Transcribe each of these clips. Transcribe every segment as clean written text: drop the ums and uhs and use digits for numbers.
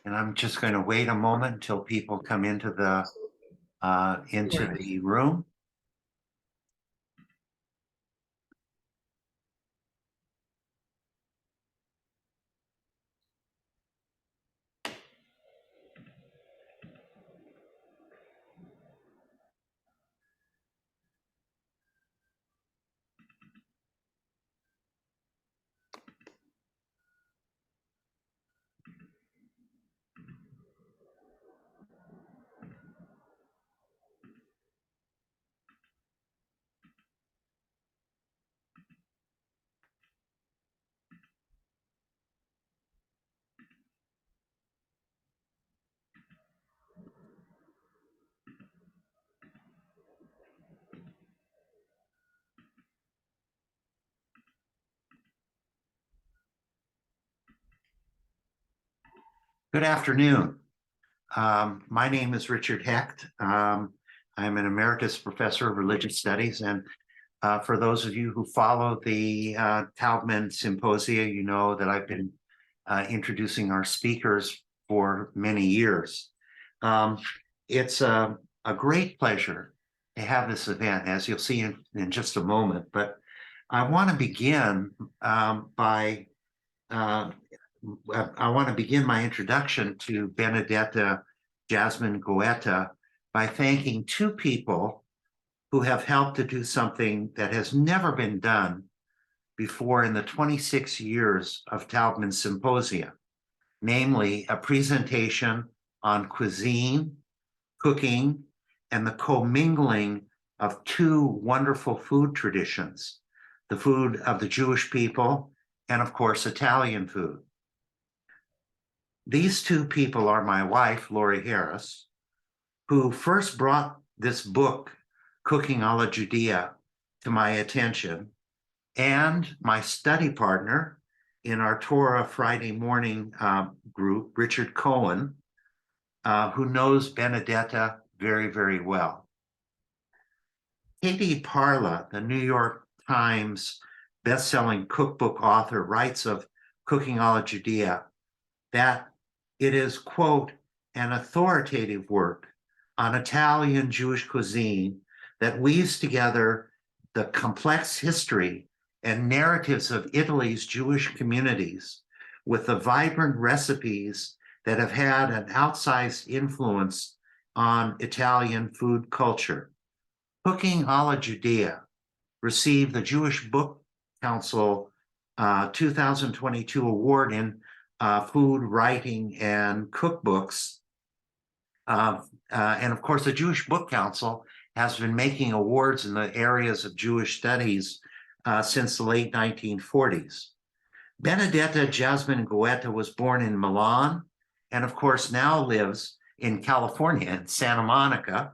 And I'm just going to wait a moment until people come into the room. Good afternoon. My name is Richard Hecht. I'm an emeritus professor of religious studies. And for those of you who follow the Taubman Symposia, you know that I've been introducing our speakers for many years. It's a great pleasure to have this event, as you'll see in just a moment. But I want to begin by I want to begin my introduction to Benedetta, Jasmine, Guetta by thanking two people who have helped to do something that has never been done before in the 26 years of Taubman Symposia, namely a presentation on cuisine, cooking, and the commingling of two wonderful food traditions, the food of the Jewish people and, of course, Italian food. These two people are my wife, Lori Harris, who first brought this book, Cooking Alla Giudia, to my attention, and my study partner in our Torah Friday morning group, Richard Cohen, who knows Benedetta very, very well. Katie Parla, the New York Times best-selling cookbook author, writes of Cooking Alla Giudia that it is, quote, an authoritative work on Italian Jewish cuisine that weaves together the complex history and narratives of Italy's Jewish communities with the vibrant recipes that have had an outsized influence on Italian food culture. Cooking Alla Giudia received the Jewish Book Council 2022 award in food writing and cookbooks. And of course, the Jewish Book Council has been making awards in the areas of Jewish studies since the late 1940s. Benedetta Jasmine Guetta was born in Milan and, of course, now lives in California, in Santa Monica,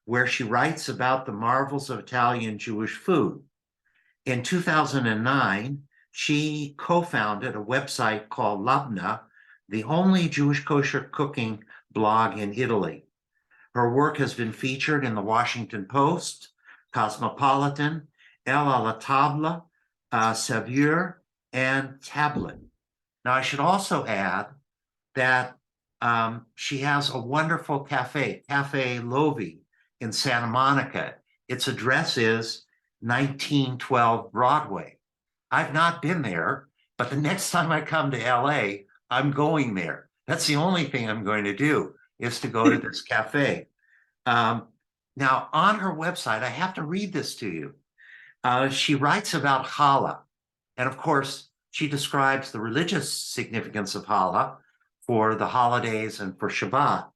where she writes about the marvels of Italian Jewish food. In 2009, she co-founded a website called Labna, the only Jewish kosher cooking blog in Italy. Her work has been featured in the Washington Post, Cosmopolitan, Elle à la Table, Saveur, and Tablet. Now, I should also add that she has a wonderful cafe, Cafe Lovi, in Santa Monica. Its address is 1912 Broadway. I've not been there, but the next time I come to LA, I'm going there. That's the only thing I'm going to do, is to go to this cafe. Now, on her website, I have to read this to you. She writes about Alla. And of course, she describes the religious significance of Alla for the holidays and for Shabbat.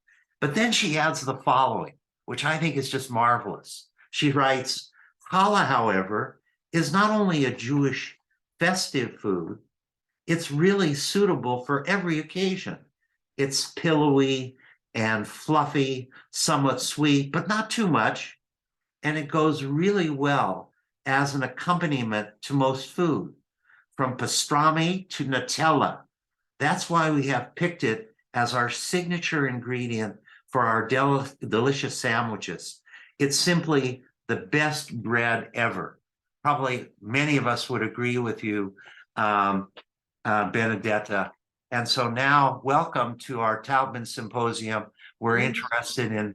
But then she adds the following, which I think is just marvelous. She writes, Alla, however, is not only a Jewish festive food, it's really suitable for every occasion. It's pillowy and fluffy, somewhat sweet, but not too much. And it goes really well as an accompaniment to most food, from pastrami to Nutella. That's why we have picked it as our signature ingredient for our delicious sandwiches. It's simply the best bread ever. Probably many of us would agree with you, Benedetta. And so now, welcome to our Taubman Symposium. We're interested in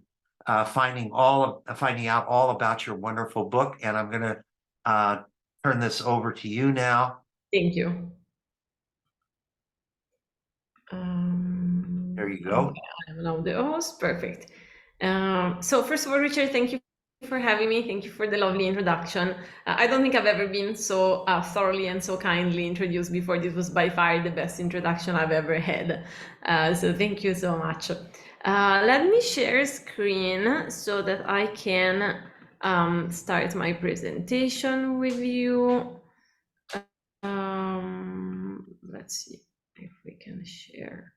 finding out all about your wonderful book, and I'm going to turn this over to you now. Thank you. There you go. Okay, I'm now the host. Perfect. So first of all, Richard, thank you for having me. Thank you for the lovely introduction. I don't think I've ever been so thoroughly and so kindly introduced before. This was by far the best introduction I've ever had. So thank you so much. Let me share screen so that I can start my presentation with you. Let's see if we can share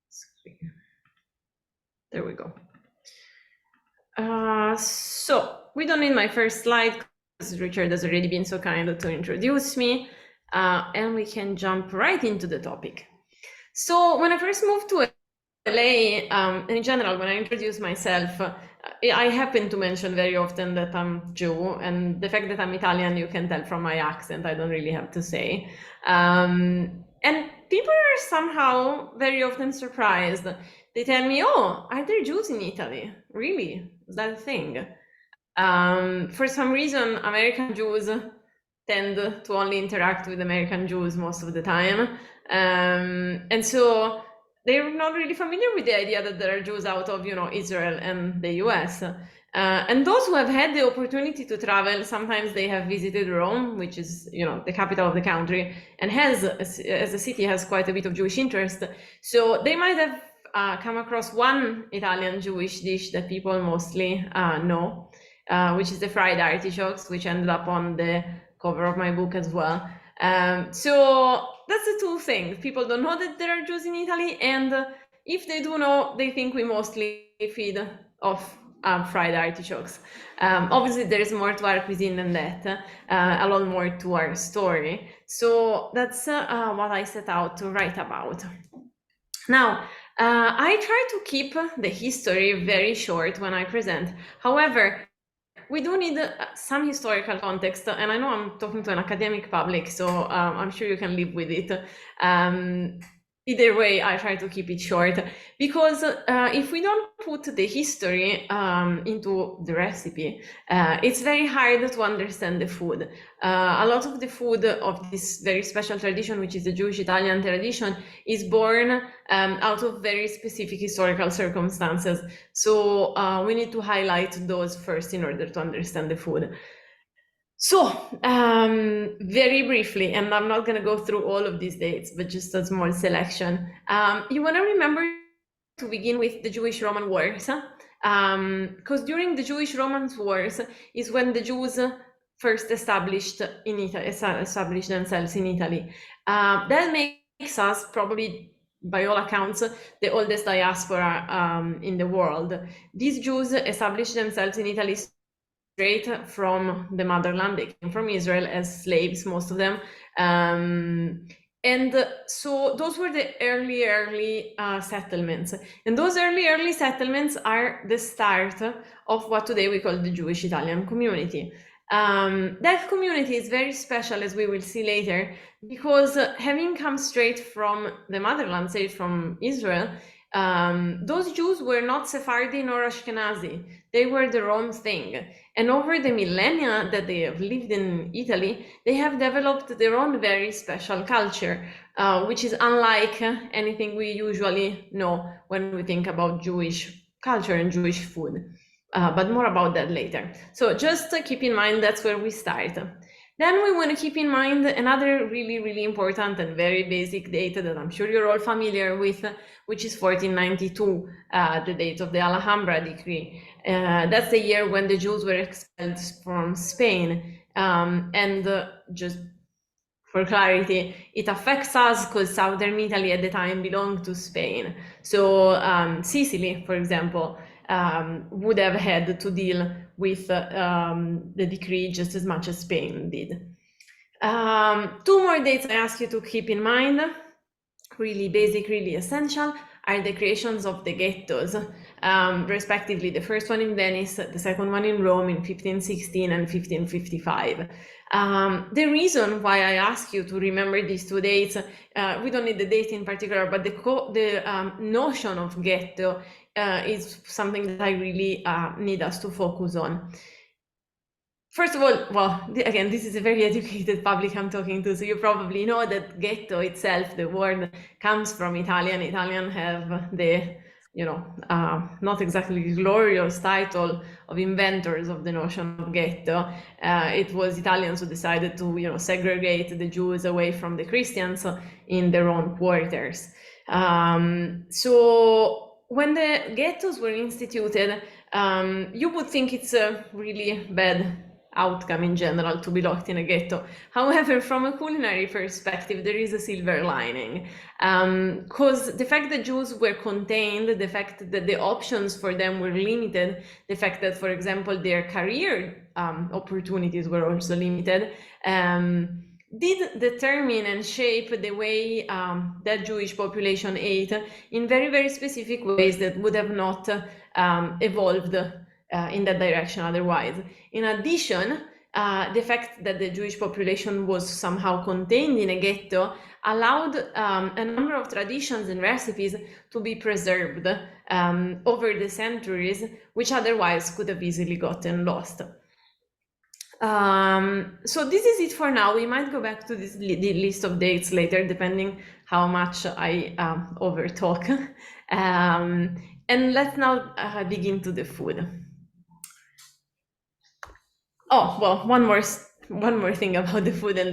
screen. There we go. So we don't need my first slide because Richard has already been so kind to introduce me, and we can jump right into the topic. So when I first moved to LA, in general, when I introduce myself, I happen to mention very often that I'm Jew, and the fact that I'm Italian, you can tell from my accent, I don't really have to say. And people are somehow very often surprised. They tell me, oh, are there Jews in Italy? Really? Is that a thing? For some reason, American Jews tend to only interact with American Jews most of the time. And so they're not really familiar with the idea that there are Jews out of, Israel and the US. And those who have had the opportunity to travel, sometimes they have visited Rome, which is, the capital of the country, and as a city has quite a bit of Jewish interest. So they might have come across one Italian Jewish dish that people mostly know, which is the fried artichokes, which ended up on the cover of my book as well. So that's the two things. People don't know that there are Jews in Italy, and if they do know, they think we mostly feed off fried artichokes. Obviously, there is more to our cuisine than that, a lot more to our story. So that's what I set out to write about. Now, I try to keep the history very short when I present. However, we do need some historical context, and I know I'm talking to an academic public, so I'm sure you can live with it. Either way, I try to keep it short, because if we don't put the history into the recipe, it's very hard to understand the food. A lot of the food of this very special tradition, which is the Jewish Italian tradition, is born out of very specific historical circumstances. So we need to highlight those first in order to understand the food. So very briefly, and I'm not going to go through all of these dates, but just a small selection. You want to remember to begin with the Jewish-Roman Wars, because during the Jewish-Roman Wars is when the Jews first established themselves in Italy. That makes us probably, by all accounts, the oldest diaspora in the world. These Jews established themselves in Italy straight from the motherland. They came from Israel as slaves, most of them. And so those were the early settlements. And those early settlements are the start of what today we call the Jewish Italian community. That community is very special, as we will see later, because having come straight from the motherland, say from Israel, those Jews were not Sephardi nor Ashkenazi. They were their own thing. And over the millennia that they have lived in Italy, they have developed their own very special culture, which is unlike anything we usually know when we think about Jewish culture and Jewish food. But more about that later. So just keep in mind that's where we start. Then we want to keep in mind another really important and very basic date that I'm sure you're all familiar with, which is 1492, the date of the Alhambra decree. That's the year when the Jews were expelled from Spain. And just for clarity, it affects us because southern Italy at the time belonged to Spain. So Sicily, for example, would have had to deal with the decree just as much as Spain did. Two more dates I ask you to keep in mind, really basic, really essential. are the creations of the ghettos, respectively, the first one in Venice, the second one in Rome in 1516 and 1555. The reason why I ask you to remember these two dates, we don't need the date in particular, but the notion of ghetto is something that I really need us to focus on. First of all, well, again, this is a very educated public I'm talking to, so you probably know that ghetto itself, the word comes from Italian. Italian have the, not exactly glorious title of inventors of the notion of ghetto. It was Italians who decided to, segregate the Jews away from the Christians in their own quarters. So when the ghettos were instituted, you would think it's a really bad outcome in general to be locked in a ghetto. However, from a culinary perspective, there is a silver lining, because the fact that Jews were contained, the fact that the options for them were limited, the fact that, for example, their career opportunities were also limited, did determine and shape the way that Jewish population ate in very, very specific ways that would have not evolved in that direction otherwise. In addition, the fact that the Jewish population was somehow contained in a ghetto allowed a number of traditions and recipes to be preserved over the centuries, which otherwise could have easily gotten lost. So this is it for now. We might go back to this the list of dates later, depending how much I overtalk. And let's now dig into the food. Oh, well, one more thing about the food and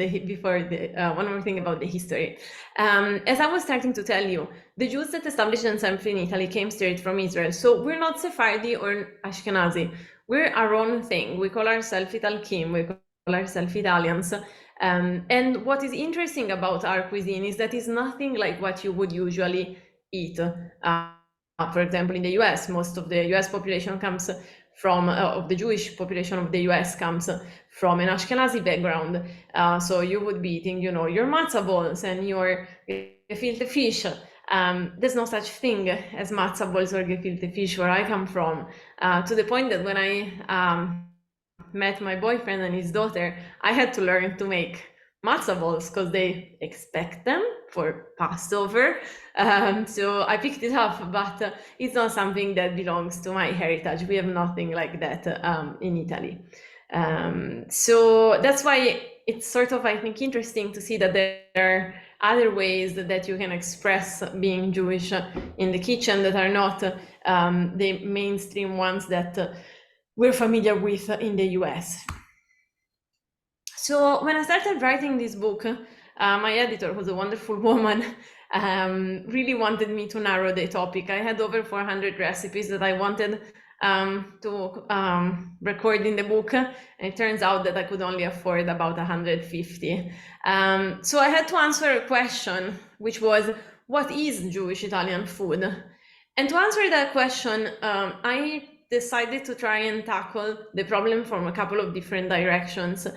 one more thing about the history. As I was starting to tell you, the Jews that established themselves in Italy came straight from Israel. So we're not Sephardi or Ashkenazi. We're our own thing. We call ourselves Italkim. We call ourselves Italians. And what is interesting about our cuisine is that it's nothing like what you would usually eat. For example, in the US, most of the US population comes from of the Jewish population of the US comes from an Ashkenazi background. So you would be eating, your matzah balls and your gefilte fish. There's no such thing as matzah balls or gefilte fish where I come from, to the point that when I met my boyfriend and his daughter, I had to learn to make matzah balls because they expect them for Passover. So I picked it up, but it's not something that belongs to my heritage. We have nothing like that in Italy. So that's why it's sort of, I think, interesting to see that there are other ways that you can express being Jewish in the kitchen that are not the mainstream ones that we're familiar with in the US. So when I started writing this book, my editor, who's a wonderful woman, really wanted me to narrow the topic. I had over 400 recipes that I wanted to record in the book, and it turns out that I could only afford about 150. So I had to answer a question, which was, what is Jewish Italian food? And to answer that question, I decided to try and tackle the problem from a couple of different directions.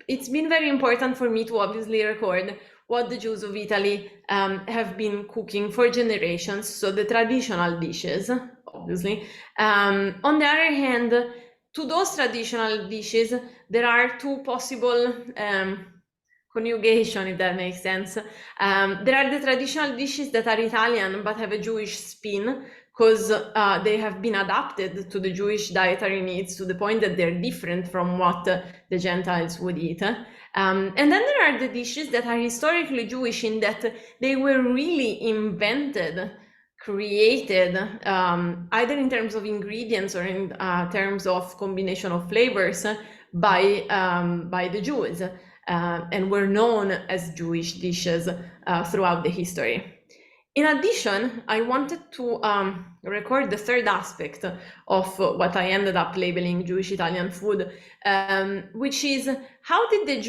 It's been very important for me to obviously record what the Jews of Italy have been cooking for generations, so the traditional dishes, obviously. On the other hand, to those traditional dishes, there are two possible conjugation, if that makes sense. There are the traditional dishes that are Italian but have a Jewish spin, because they have been adapted to the Jewish dietary needs to the point that they're different from what the Gentiles would eat. And then there are the dishes that are historically Jewish in that they were really invented, created, either in terms of ingredients or in terms of combination of flavors by the Jews, and were known as Jewish dishes throughout the history. In addition, I wanted to record the third aspect of what I ended up labeling Jewish Italian food, which is how were the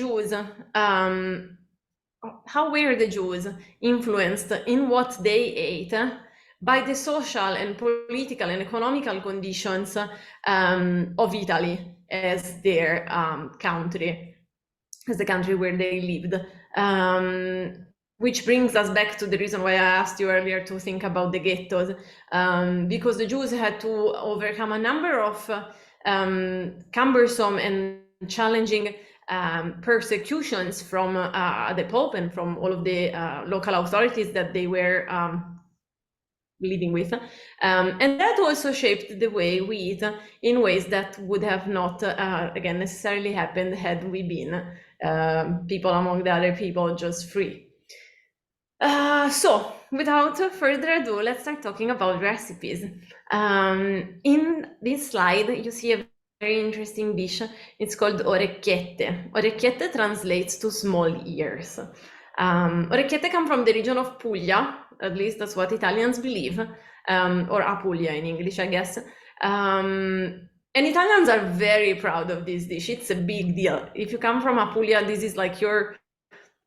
Jews influenced in what they ate by the social and political and economical conditions of Italy as their country, as the country where they lived. which brings us back to the reason why I asked you earlier to think about the ghettos, because the Jews had to overcome a number of cumbersome and challenging persecutions from the Pope and from all of the local authorities that they were living with. And that also shaped the way we eat in ways that would have not, again, necessarily happened had we been people among the other people just free. So without further ado, let's start talking about recipes. In this slide, you see a very interesting dish. It's called orecchiette. Orecchiette translates to small ears. Orecchiette come from the region of Puglia, at least that's what Italians believe, or Apulia in English, I guess. And Italians are very proud of this dish. It's a big deal. If you come from Apulia, this is like your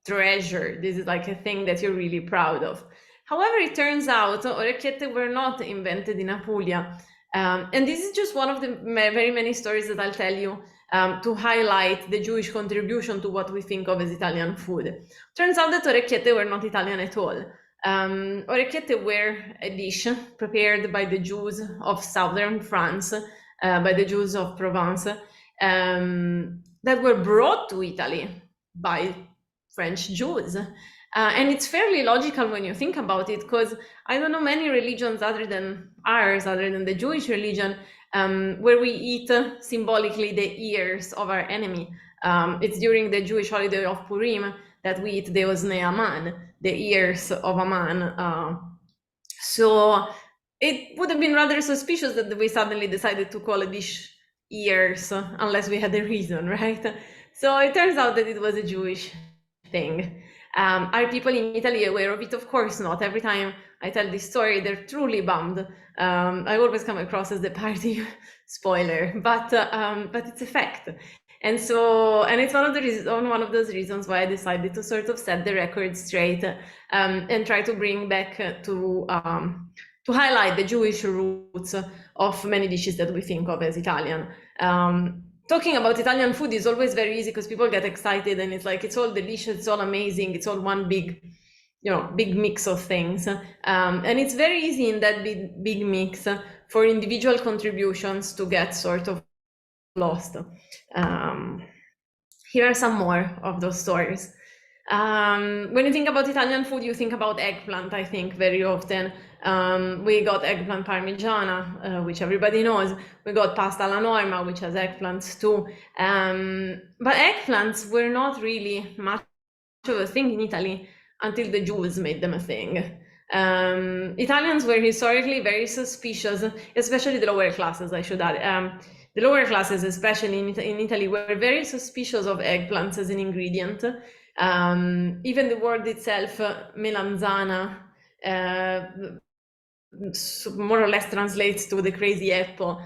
treasure. This is like a thing that you're really proud of. However, it turns out orecchiette were not invented in Apulia. And this is just one of the very many stories that I'll tell you to highlight the Jewish contribution to what we think of as Italian food. Turns out that orecchiette were not Italian at all. Orecchiette were a dish prepared by the Jews of southern France, by the Jews of Provence, that were brought to Italy by French Jews. And it's fairly logical when you think about it, because I don't know many religions other than ours, other than the Jewish religion, where we eat symbolically the ears of our enemy. It's during the Jewish holiday of Purim that we eat the Osnei Aman, the ears of Aman. So it would have been rather suspicious that we suddenly decided to call a dish ears, unless we had a reason, right? So it turns out that it was a Jewish thing. Are people in Italy aware of it? Of course not. Every time I tell this story, they're truly bummed. I always come across as the party spoiler, but it's a fact. And so, and it's one of those reasons why I decided to sort of set the record straight and try to bring back to highlight the Jewish roots of many dishes that we think of as Italian. Talking about Italian food is always very easy because people get excited and it's like, it's all delicious, it's all amazing, it's all one big, big mix of things. And it's very easy in that big mix for individual contributions to get sort of lost. Here are some more of those stories. When you think about Italian food, you think about eggplant, I think, very often. We got eggplant parmigiana, which everybody knows. We got pasta alla norma, which has eggplants too. But eggplants were not really much of a thing in Italy until the Jews made them a thing. Italians were historically very suspicious, especially the lower classes, I should add. The lower classes, especially in Italy, were very suspicious of eggplants as an ingredient. Even the word itself, melanzana, more or less translates to the crazy apple.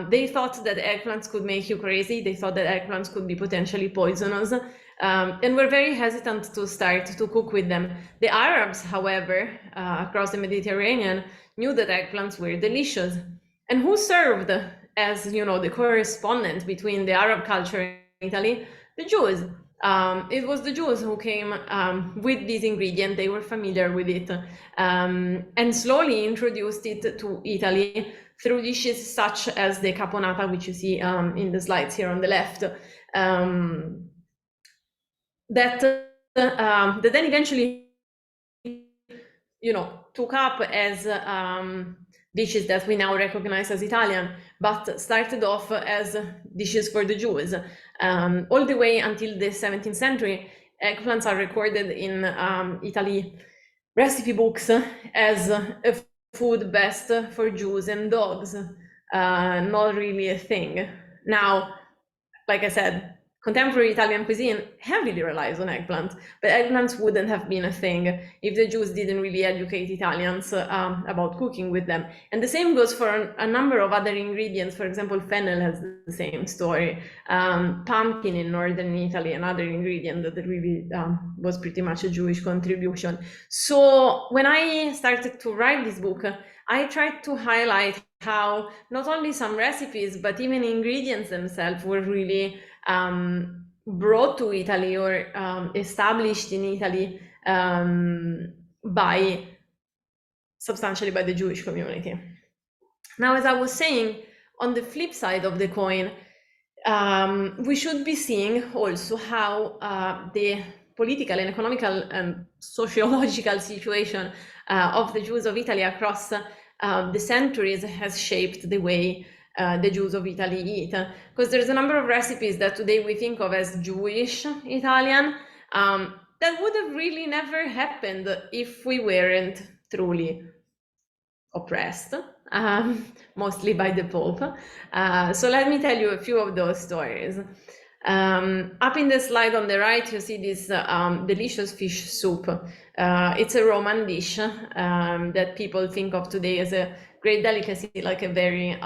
They thought that eggplants could make you crazy. They thought that eggplants could be potentially poisonous, and were very hesitant to start to cook with them. The Arabs, however, across the Mediterranean, knew that eggplants were delicious. And who served as, the correspondent between the Arab culture in Italy? The Jews. It was the Jews who came with this ingredient. They were familiar with it and slowly introduced it to Italy through dishes such as the caponata, which you see in the slides here on the left, that then eventually, took up as dishes that we now recognize as Italian, but started off as dishes for the Jews. All the way until the 17th century, eggplants are recorded in Italy recipe books as a food best for Jews and dogs, not really a thing. Now, like I said, contemporary Italian cuisine heavily relies on eggplant, but eggplants wouldn't have been a thing if the Jews didn't really educate Italians about cooking with them. And the same goes for a number of other ingredients. For example, fennel has the same story. Pumpkin in northern Italy, another ingredient that really was pretty much a Jewish contribution. So when I started to write this book, I tried to highlight how not only some recipes, but even ingredients themselves were really brought to Italy or established in Italy substantially by the Jewish community. Now, as I was saying, on the flip side of the coin, we should be seeing also how the political and economical and sociological situation of the Jews of Italy across the centuries has shaped the way the Jews of Italy eat. Because there's a number of recipes that today we think of as Jewish Italian that would have really never happened if we weren't truly oppressed, mostly by the Pope. So let me tell you a few of those stories. Up in the slide on the right, you see this delicious fish soup. It's a Roman dish that people think of today as a great delicacy, like a very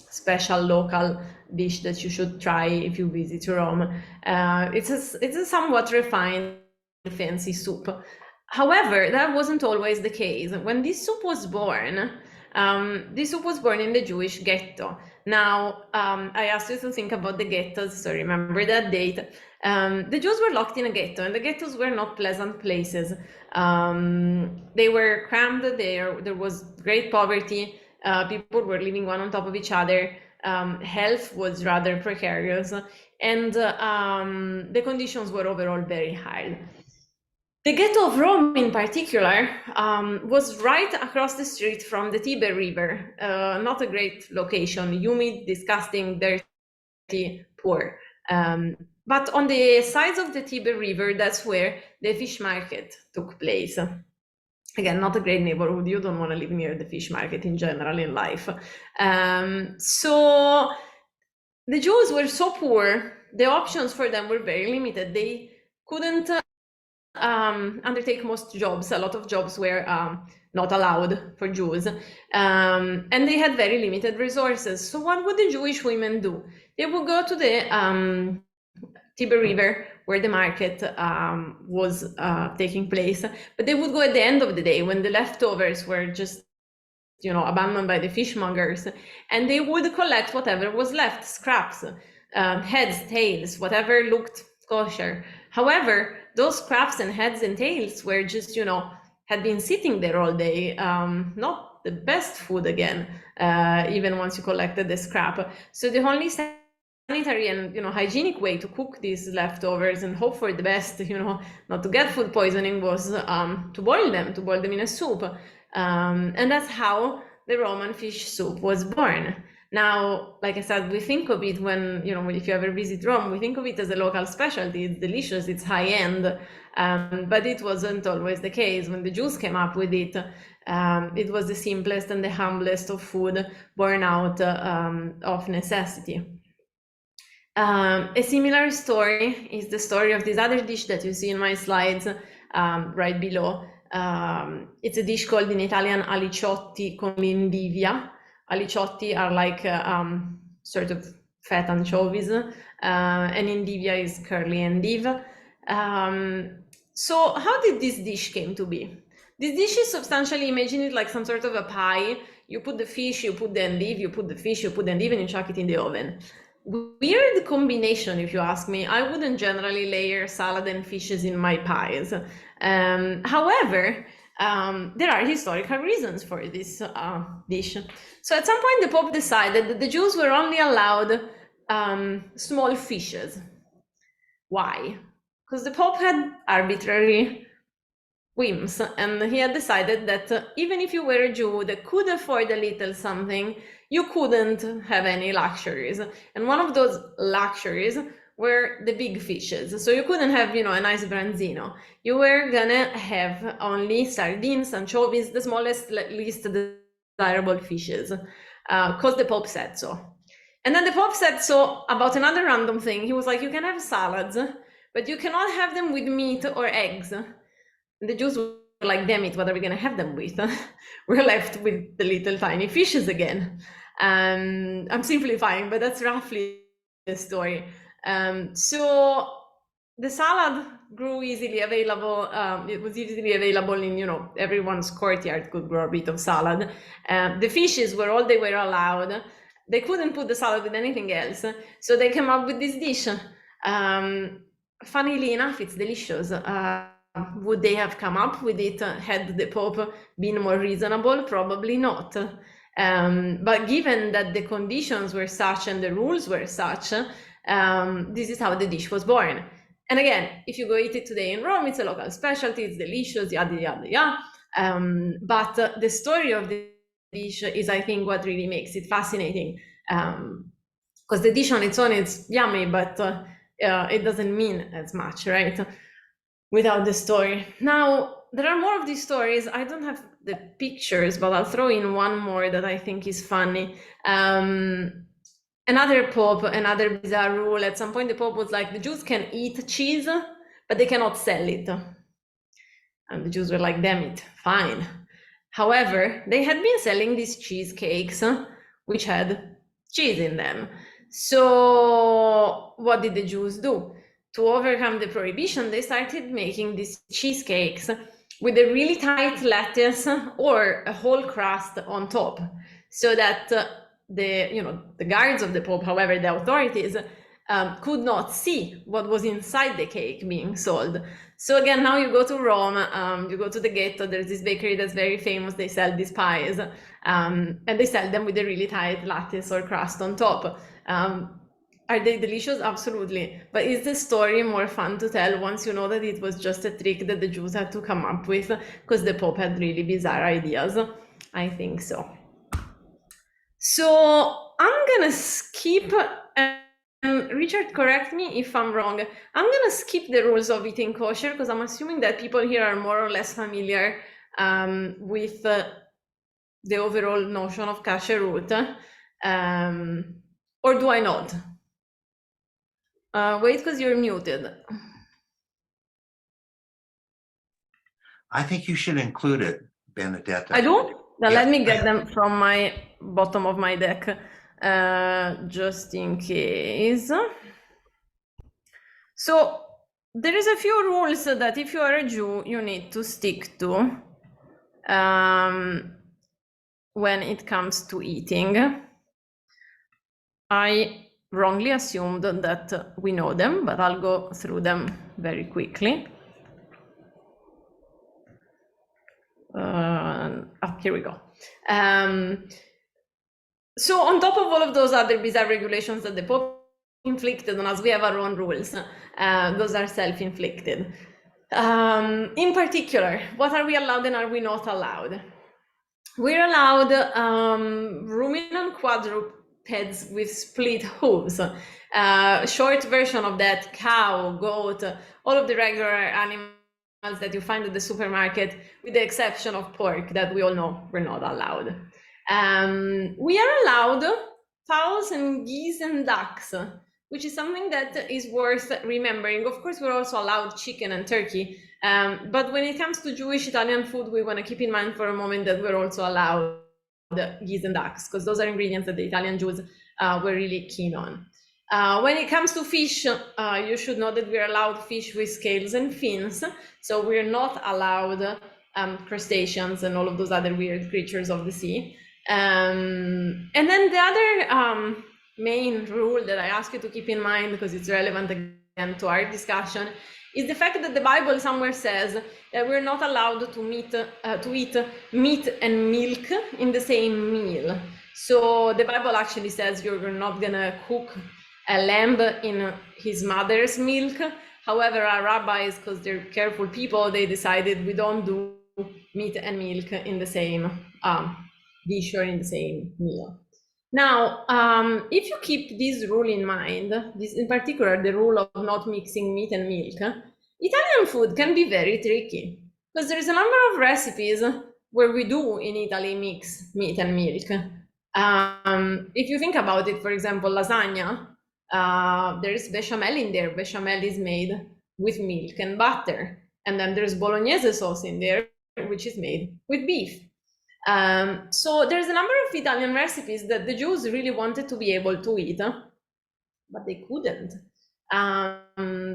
special local dish that you should try if you visit Rome. It's a somewhat refined, fancy soup. However, that wasn't always the case. When this soup was born in the Jewish ghetto. Now, I asked you to think about the ghettos, so remember that date. The Jews were locked in a ghetto, and the ghettos were not pleasant places. They were crammed, there was great poverty, people were living one on top of each other, health was rather precarious, and the conditions were overall very hard. The ghetto of Rome, in particular, was right across the street from the Tiber River. Not a great location, humid, disgusting, dirty, poor. But on the sides of the Tiber River, that's where the fish market took place. Again, not a great neighborhood. You don't want to live near the fish market in general in life. So the Jews were so poor, the options for them were very limited. They couldn't undertake most jobs. A lot of jobs were not allowed for Jews, and they had very limited resources. So what would the Jewish women do? They would go to the Tiber River, where the market was taking place, but they would go at the end of the day when the leftovers were just abandoned by the fishmongers, and they would collect whatever was left, scraps, heads, tails, whatever looked kosher. However, those scraps and heads and tails were just, had been sitting there all day, not the best food again, even once you collected the scrap. So the only sanitary and hygienic way to cook these leftovers and hope for the best, not to get food poisoning, was to boil them in a soup. And that's how the Roman fish soup was born. Now, like I said, we think of it when, if you ever visit Rome, we think of it as a local specialty. It's delicious, it's high end, but it wasn't always the case. When the Jews came up with it, it was the simplest and the humblest of food, born out of necessity. A similar story is the story of this other dish that you see in my slides right below. It's a dish called in Italian aliciotti con l'indivia. Aliciotti are like sort of fat anchovies, and indivia is curly endive. So how did this dish came to be? This dish is substantially, imagine it like some sort of a pie. You put the fish, you put the endive, you put the fish, you put the endive, and you chuck it in the oven. Weird combination, if you ask me. I wouldn't generally layer salad and fishes in my pies. However, there are historical reasons for this dish. So at some point, the Pope decided that the Jews were only allowed small fishes. Why? Because the Pope had arbitrary whims, and he had decided that even if you were a Jew that could afford a little something, you couldn't have any luxuries. And one of those luxuries were the big fishes. So you couldn't have, a nice branzino. You were gonna have only sardines, anchovies, the smallest, least desirable fishes, because the Pope said so. And then the Pope said so about another random thing. He was like, you can have salads, but you cannot have them with meat or eggs. And the Jews were like, damn it, what are we gonna have them with? We're left with the little tiny fishes again. I'm simplifying, but that's roughly the story. So the salad grew easily available. It was easily available in, everyone's courtyard could grow a bit of salad. The fishes were all they were allowed. They couldn't put the salad with anything else. So they came up with this dish. Funnily enough, it's delicious. would they have come up with it had the Pope been more reasonable? Probably not. But given that the conditions were such and the rules were such, this is how the dish was born. And again, if you go eat it today in Rome, it's a local specialty, it's delicious, yada, yada, yada. But the story of the dish is, I think, what really makes it fascinating. Because the dish on its own is yummy, but it doesn't mean as much, right? Without the story. Now, there are more of these stories. I don't have the pictures, but I'll throw in one more that I think is funny. Another Pope, another bizarre rule. At some point, the Pope was like, the Jews can eat cheese, but they cannot sell it. And the Jews were like, damn it, fine. However, they had been selling these cheesecakes, which had cheese in them. So what did the Jews do? To overcome the prohibition, they started making these cheesecakes with a really tight lattice or a whole crust on top, so that the guards of the Pope, however, the authorities, could not see what was inside the cake being sold. So again, now you go to Rome, you go to the Ghetto, there's this bakery that's very famous, they sell these pies, and they sell them with a really tight lattice or crust on top. Are they delicious? Absolutely. But is the story more fun to tell once you know that it was just a trick that the Jews had to come up with because the Pope had really bizarre ideas? I think so. So I'm gonna skip, and Richard, correct me if I'm wrong. I'm gonna skip the rules of eating kosher because I'm assuming that people here are more or less familiar with the overall notion of kasherut. Or do I not? Wait, because you're muted. I think you should include it, Benedetta. I do? Now Yeah. let me get them from my bottom of my deck, just in case. So there is a few rules that if you are a Jew, you need to stick to when it comes to eating. I wrongly assumed that we know them, but I'll go through them very quickly. Here we go. So on top of all of those other bizarre regulations that the Pope inflicted on us, we have our own rules. Those are self-inflicted. In particular, what are we allowed and are we not allowed? We're allowed ruminant quadrupeds with split hooves. Short version of that, cow, goat, all of the regular animals that you find at the supermarket, with the exception of pork that we all know we're not allowed. We are allowed fowls and geese and ducks, which is something that is worth remembering. Of course, we're also allowed chicken and turkey, but when it comes to Jewish Italian food, we want to keep in mind for a moment that we're also allowed geese and ducks, because those are ingredients that the Italian Jews were really keen on. When it comes to fish, you should know that we're allowed fish with scales and fins, so we're not allowed crustaceans and all of those other weird creatures of the sea. And then the other main rule that I ask you to keep in mind, because it's relevant again to our discussion, is the fact that the Bible somewhere says that we're not allowed to eat meat and milk in the same meal. So the Bible actually says you're not gonna cook a lamb in his mother's milk. However, our rabbis, because they're careful people, they decided we don't do meat and milk in the same dish or in the same meal. Now, if you keep this rule in mind, this in particular, the rule of not mixing meat and milk, Italian food can be very tricky because there's a number of recipes where we do in Italy mix meat and milk. If you think about it, for example, lasagna, there's bechamel in there. Bechamel is made with milk and butter. And then there's bolognese sauce in there, which is made with beef. So there's a number of Italian recipes that the Jews really wanted to be able to eat, but they couldn't.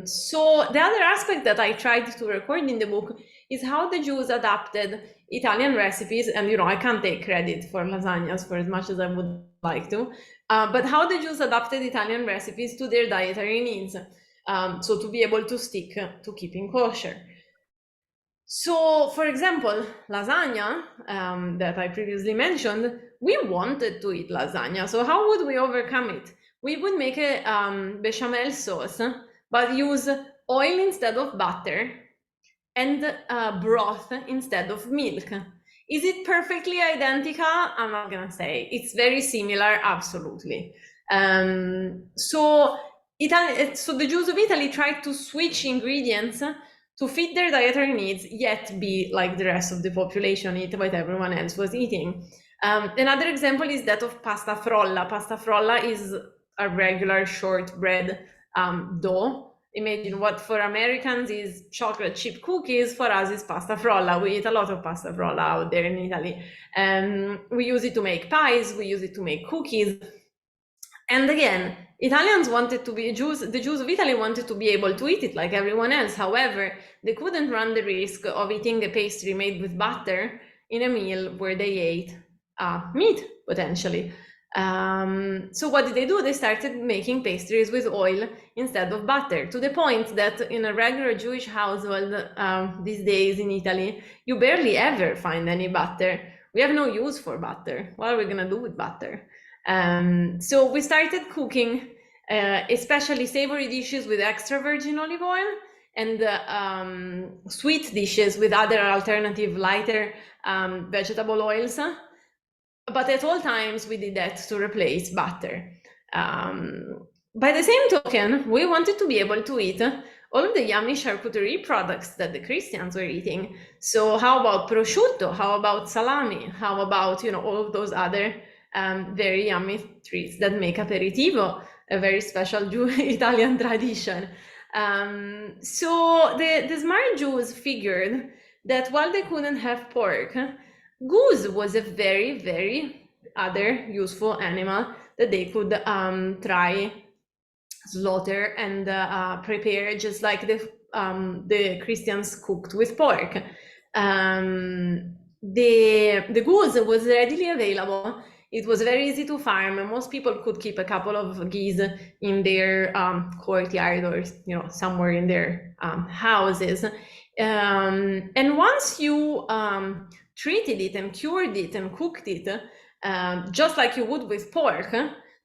So the other aspect that I tried to record in the book is how the Jews adapted Italian recipes, and I can't take credit for lasagnas for as much as I would like to, but how the Jews adapted Italian recipes to their dietary needs, so to be able to stick to keeping kosher. So, for example, lasagna, that I previously mentioned, we wanted to eat lasagna. So how would we overcome it? We would make a bechamel sauce, but use oil instead of butter and broth instead of milk. Is it perfectly identical? I'm not gonna say. It's very similar, absolutely. So the Jews of Italy tried to switch ingredients to fit their dietary needs, yet be like the rest of the population, eat what everyone else was eating. Another example is that of pasta frolla. Pasta frolla is a regular shortbread dough. Imagine what for Americans is chocolate chip cookies, for us is pasta frolla. We eat a lot of pasta frolla out there in Italy. We use it to make pies, we use it to make cookies. And again, Italians wanted to be the Jews of Italy wanted to be able to eat it like everyone else. However, they couldn't run the risk of eating a pastry made with butter in a meal where they ate meat, potentially. So what did they do? They started making pastries with oil instead of butter, to the point that in a regular Jewish household these days in Italy, you barely ever find any butter. We have no use for butter. What are we gonna do with butter? So we started cooking, especially savory dishes with extra virgin olive oil, and sweet dishes with other alternative, lighter vegetable oils. But at all times, we did that to replace butter. By the same token, we wanted to be able to eat all of the yummy charcuterie products that the Christians were eating. So how about prosciutto? How about salami? How about, all of those other very yummy treats that make aperitivo a very special Italian tradition. So the smart Jews figured that while they couldn't have pork, goose was a very, very other useful animal that they could try slaughter and prepare just like the Christians cooked with pork. The goose was readily available. It was very easy to farm. Most people could keep a couple of geese in their courtyard or somewhere in their houses. And once you treated it and cured it and cooked it, just like you would with pork,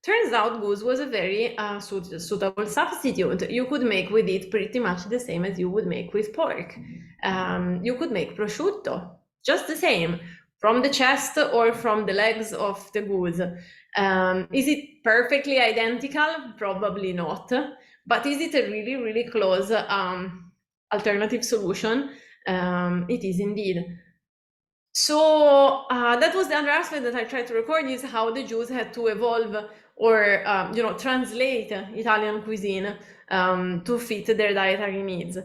turns out goose was a very suitable substitute. You could make with it pretty much the same as you would make with pork. You could make prosciutto, just the same, from the chest or from the legs of the goose. Is it perfectly identical? Probably not. But is it a really, really close alternative solution? It is indeed. So that was the other aspect that I tried to record, is how the Jews had to evolve or translate Italian cuisine to fit their dietary needs.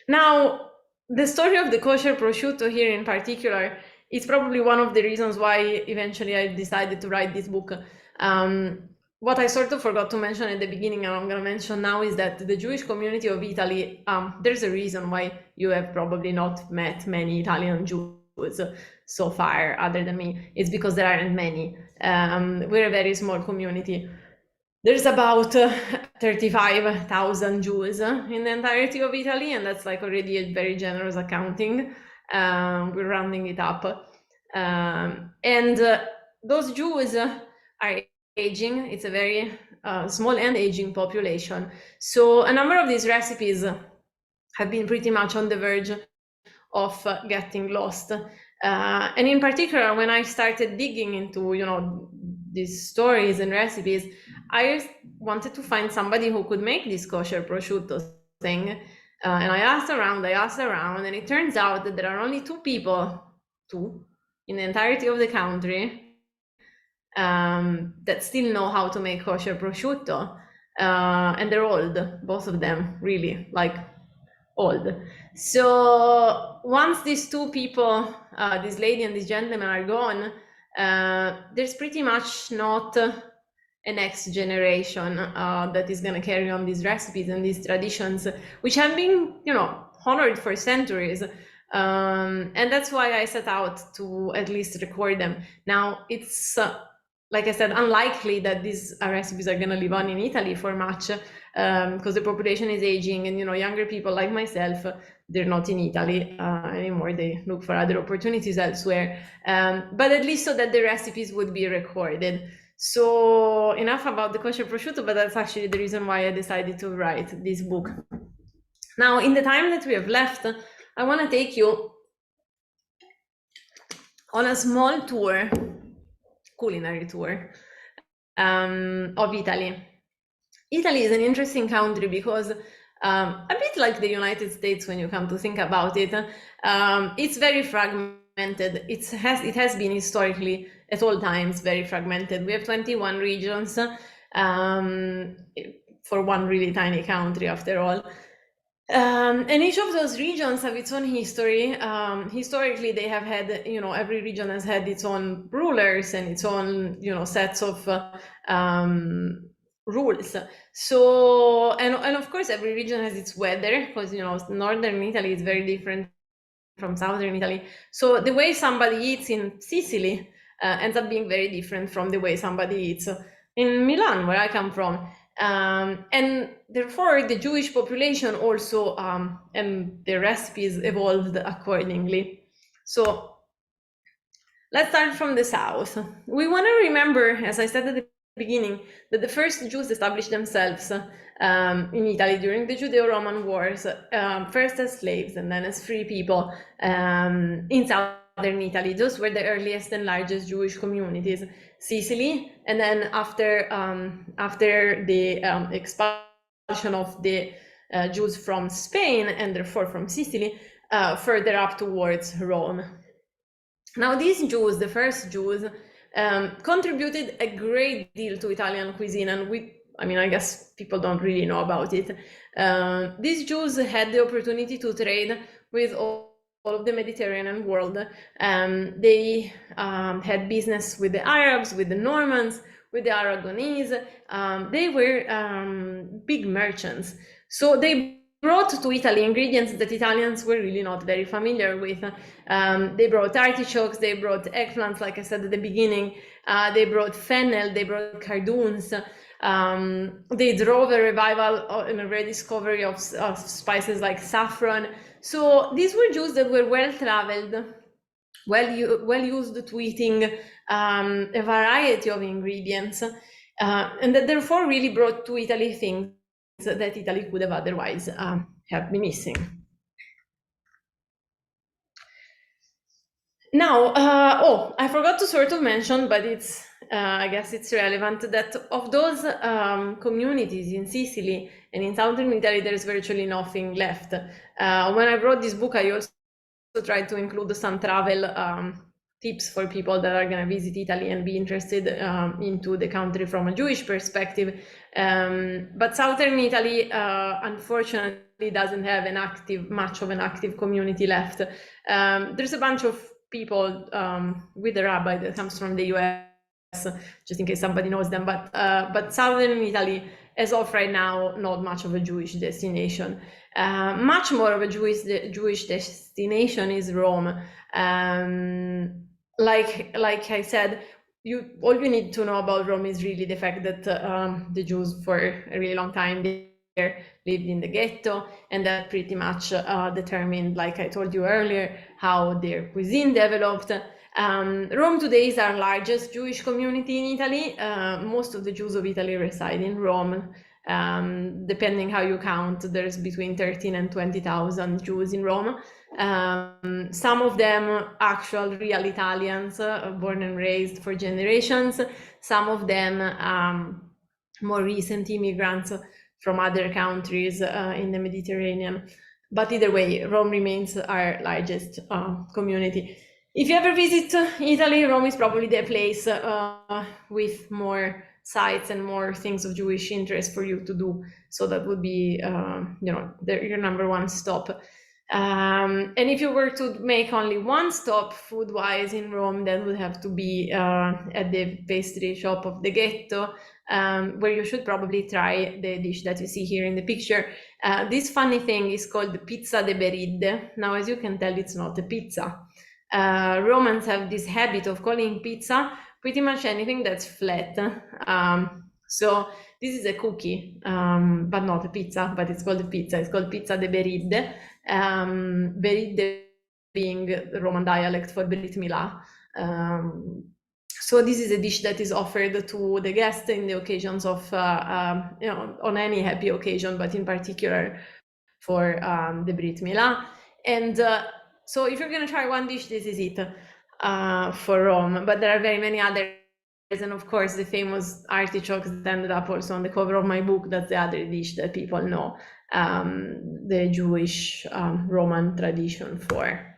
Now, the story of the kosher prosciutto here in particular is probably one of the reasons why eventually I decided to write this book. What I sort of forgot to mention at the beginning, and I'm going to mention now, is that the Jewish community of Italy, there's a reason why you have probably not met many Italian Jews so far, other than me. It's because there aren't many. We're a very small community. There's about 35,000 Jews in the entirety of Italy, and that's like already a very generous accounting. We're rounding it up. And those Jews are aging. It's a very small and aging population. So a number of these recipes have been pretty much on the verge of getting lost. And in particular, when I started digging into, these stories and recipes, I wanted to find somebody who could make this kosher prosciutto thing. And I asked around, and it turns out that there are only two people in the entirety of the country that still know how to make kosher prosciutto. And they're old, both of them, really, like old. So once these two people, this lady and this gentleman, are gone, there's pretty much not a next generation that is going to carry on these recipes and these traditions, which have been, honored for centuries. And that's why I set out to at least record them. Now, it's like I said, unlikely that these recipes are going to live on in Italy for much, because the population is aging, and younger people like myself they're not in Italy anymore. They look for other opportunities elsewhere. But at least so that the recipes would be recorded. So enough about the kosher prosciutto, but that's actually the reason why I decided to write this book. Now, in the time that we have left, I want to take you on a small tour, culinary tour, of Italy. Italy is an interesting country because a bit like the United States when you come to think about it, it's very fragmented. It has been historically at all times very fragmented. We have 21 regions for one really tiny country after all. And each of those regions have its own history. Historically, they have had, every region has had its own rulers and its own, sets of rules. So, and of course, every region has its weather because, northern Italy is very different from southern Italy. So the way somebody eats in Sicily ends up being very different from the way somebody eats in Milan, where I come from. And therefore, the Jewish population also and the recipes evolved accordingly. So let's start from the south. We want to remember, as I said at the beginning, that the first Jews established themselves in Italy during the Judeo-Roman Wars, first as slaves and then as free people in southern Italy. Those were the earliest and largest Jewish communities. Sicily, and then after the expulsion of the Jews from Spain and therefore from Sicily, further up towards Rome. Now these Jews, the first Jews, contributed a great deal to Italian cuisine, and I guess people don't really know about it. These Jews had the opportunity to trade with all of the Mediterranean world. They had business with the Arabs, with the Normans, with the Aragonese. They were big merchants. So they brought to Italy ingredients that Italians were really not very familiar with. They brought artichokes, they brought eggplants, like I said at the beginning. They brought fennel, they brought cardoons. They drove a revival and a rediscovery of spices like saffron. So these were Jews that were well-traveled, well used to eating a variety of ingredients, and that therefore really brought to Italy things that Italy could have otherwise have been missing. Now, I forgot to sort of mention, but it's I guess it's relevant, that of those communities in Sicily and in southern Italy, there's virtually nothing left. When I wrote this book, I also tried to include some travel tips for people that are going to visit Italy and be interested into the country from a Jewish perspective. But southern Italy, unfortunately, doesn't have much of an active community left. There's a bunch of people with a rabbi that comes from the US, just in case somebody knows them, but southern Italy, as of right now, not much of a Jewish destination. Much more of a Jewish destination is Rome. Like I said, all you need to know about Rome is really the fact that the Jews for a really long time there lived in the ghetto, and that pretty much determined, like I told you earlier, how their cuisine developed. Rome today is our largest Jewish community in Italy. Most of the Jews of Italy reside in Rome. Depending how you count, there's between 13 and 20,000 Jews in Rome. Some of them actual real Italians, born and raised for generations. Some of them more recent immigrants from other countries in the Mediterranean. But either way, Rome remains our largest community. If you ever visit Italy, Rome is probably the place with more sites and more things of Jewish interest for you to do. So that would be, your number one stop. And if you were to make only one stop food-wise in Rome, that would have to be at the pastry shop of the Ghetto, where you should probably try the dish that you see here in the picture. This funny thing is called the pizza de beride. Now, as you can tell, it's not a pizza. Romans have this habit of calling pizza pretty much anything that's flat. So this is a cookie, but not a pizza, but it's called a pizza. It's called pizza de beride. Beridde being the Roman dialect for Brit Milah. So this is a dish that is offered to the guest in the occasions of, on any happy occasion, but in particular for the Brit Milah. And so if you're gonna try one dish, this is it for Rome, but there are very many others. And of course, the famous artichokes that ended up also on the cover of my book, that's the other dish that people know the Jewish Roman tradition for.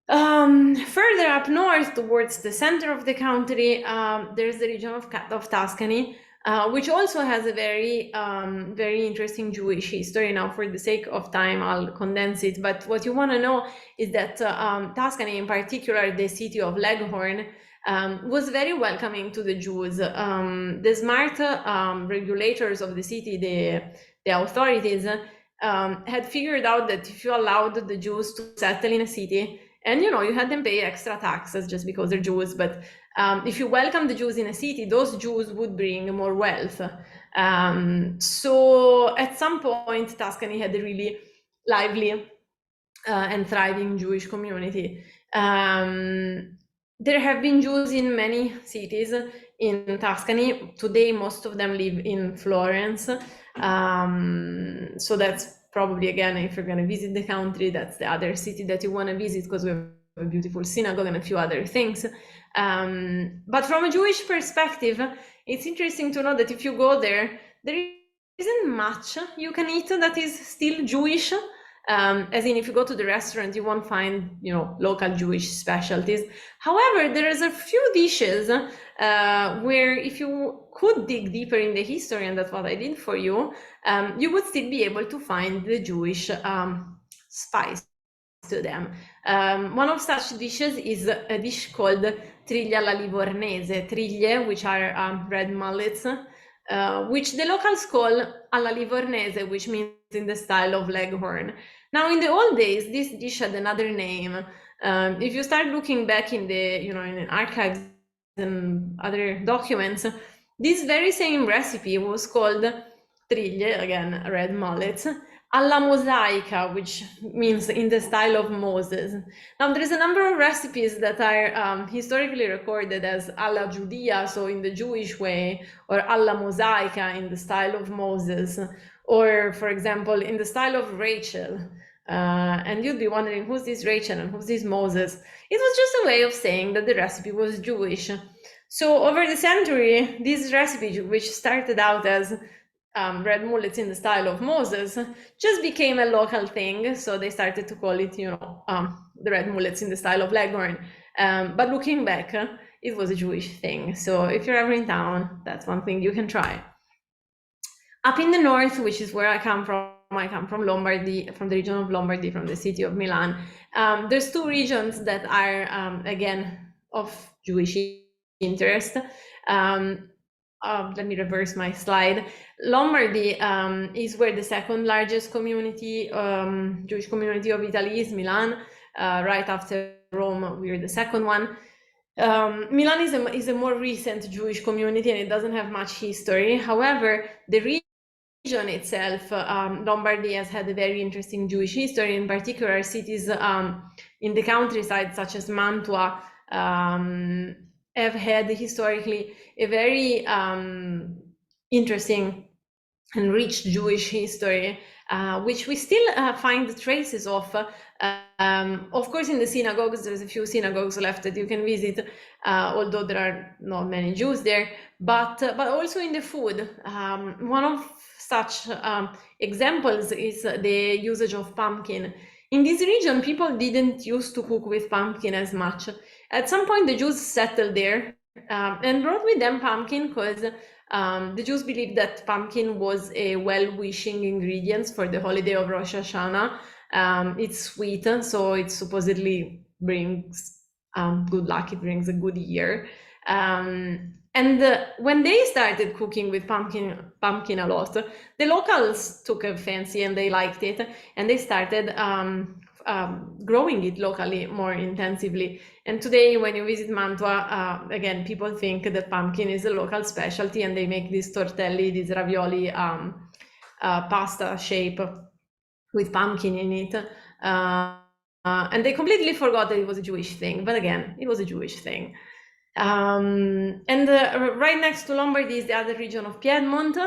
Further up north towards the center of the country, there's the region of Tuscany, which also has a very, very interesting Jewish history. Now, for the sake of time, I'll condense it. But what you want to know is that Tuscany, in particular, the city of Leghorn, was very welcoming to the Jews. The smart regulators of the city, the authorities, had figured out that if you allowed the Jews to settle in a city, and you had them pay extra taxes just because they're Jews, but if you welcome the Jews in a city, those Jews would bring more wealth. So at some point, Tuscany had a really lively and thriving Jewish community. There have been Jews in many cities in Tuscany. Today, most of them live in Florence. So that's probably, again, if you're going to visit the country, that's the other city that you want to visit, because we have a beautiful synagogue and a few other things. But from a Jewish perspective, it's interesting to know that if you go there, there isn't much you can eat that is still Jewish. As in, if you go to the restaurant, you won't find, local Jewish specialties. However, there is a few dishes where if you could dig deeper in the history, and that's what I did for you, you would still be able to find the Jewish spice to them. One of such dishes is a dish called triglie alla livornese, triglie, which are red mullets, which the locals call alla livornese, which means in the style of Leghorn. Now, in the old days, this dish had another name. If you start looking back in the, in archives and other documents, this very same recipe was called triglie, again, red mullets, alla mosaica, which means in the style of Moses. Now, there is a number of recipes that are historically recorded as alla Giudia, so in the Jewish way, or alla mosaica in the style of Moses, or, for example, in the style of Rachel. And you'd be wondering, who's this Rachel and who's this Moses? It was just a way of saying that the recipe was Jewish. So over the century, this recipe, which started out as red mullets in the style of Moses, just became a local thing. So they started to call it, the red mullets in the style of Leghorn. But looking back, it was a Jewish thing. So if you're ever in town, that's one thing you can try. Up in the north, which is where I come from Lombardy, from the region of Lombardy, from the city of Milan. There's two regions that are, again, of Jewish interest. Let me reverse my slide. Lombardy is where the second largest community, Jewish community of Italy is, Milan. Right after Rome, we're the second one. Milan is a more recent Jewish community, and it doesn't have much history. However, the region itself, Lombardy, has had a very interesting Jewish history. In particular, cities in the countryside, such as Mantua, have had historically a very interesting and rich Jewish history, which we still find traces of. Of course, in the synagogues, there's a few synagogues left that you can visit, although there are not many Jews there, but also in the food. One of such examples is the usage of pumpkin. In this region, people didn't used to cook with pumpkin as much. At some point, the Jews settled there and brought with them pumpkin because the Jews believed that pumpkin was a well-wishing ingredient for the holiday of Rosh Hashanah. It's sweet, so it supposedly brings good luck, it brings a good year. And when they started cooking with pumpkin a lot, the locals took a fancy and they liked it, and they started growing it locally more intensively. And today, when you visit Mantua, again, people think that pumpkin is a local specialty, and they make these tortelli, these ravioli pasta shape with pumpkin in it. And they completely forgot that it was a Jewish thing, but again, it was a Jewish thing. And right next to Lombardy is the other region of Piedmont,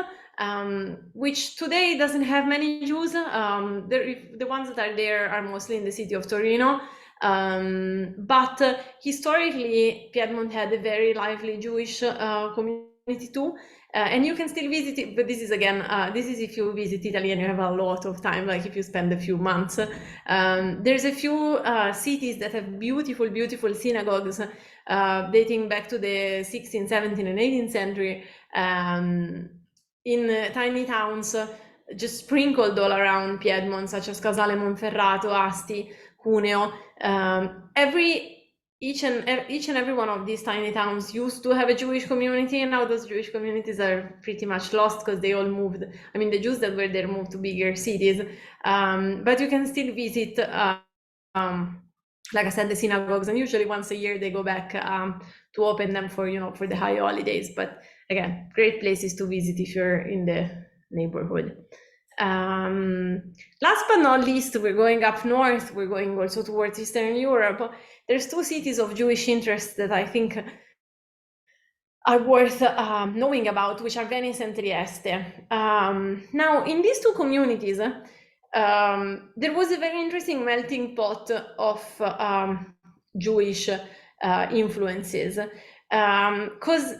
which today doesn't have many Jews. The ones that are there are mostly in the city of Torino. But historically, Piedmont had a very lively Jewish community too. And you can still visit it, but this is again, this is if you visit Italy and you have a lot of time, like if you spend a few months. There's a few cities that have beautiful, beautiful synagogues dating back to the 16th, 17th, and 18th century, in tiny towns just sprinkled all around Piedmont, such as Casale Monferrato, Asti, Cuneo. Each and every one of these tiny towns used to have a Jewish community, and now those Jewish communities are pretty much lost because they all moved. I mean, the Jews that were there moved to bigger cities, but you can still visit, like I said, the synagogues, and usually once a year they go back to open them for, for the high holidays. But again, great places to visit if you're in the neighborhood. Last but not least, we're going up north. We're going also towards Eastern Europe. There's two cities of Jewish interest that I think are worth knowing about, which are Venice and Trieste. Now, in these two communities, there was a very interesting melting pot of Jewish influences, because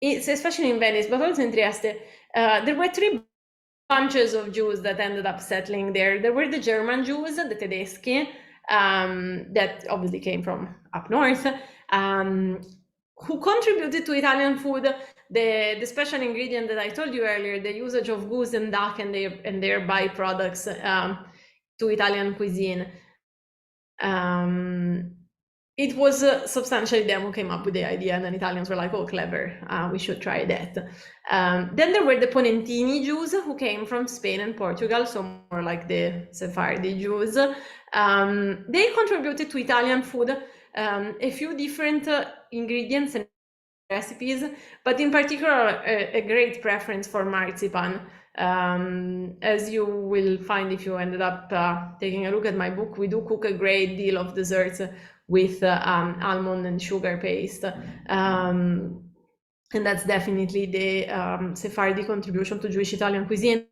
especially in Venice, but also in Trieste, there were three bunches of Jews that ended up settling there. There were the German Jews, the Tedeschi, that obviously came from up north, who contributed to Italian food. The special ingredient that I told you earlier, the usage of goose and duck and their byproducts to Italian cuisine. It was substantially them who came up with the idea, and then Italians were like, oh, clever, we should try that. Then there were the Ponentini Jews, who came from Spain and Portugal, so more like the Sephardi Jews. They contributed to Italian food a few different ingredients and recipes, but in particular a great preference for marzipan. As you will find if you ended up taking a look at my book, we do cook a great deal of desserts with almond and sugar paste. And that's definitely the Sephardi contribution to Jewish Italian cuisine.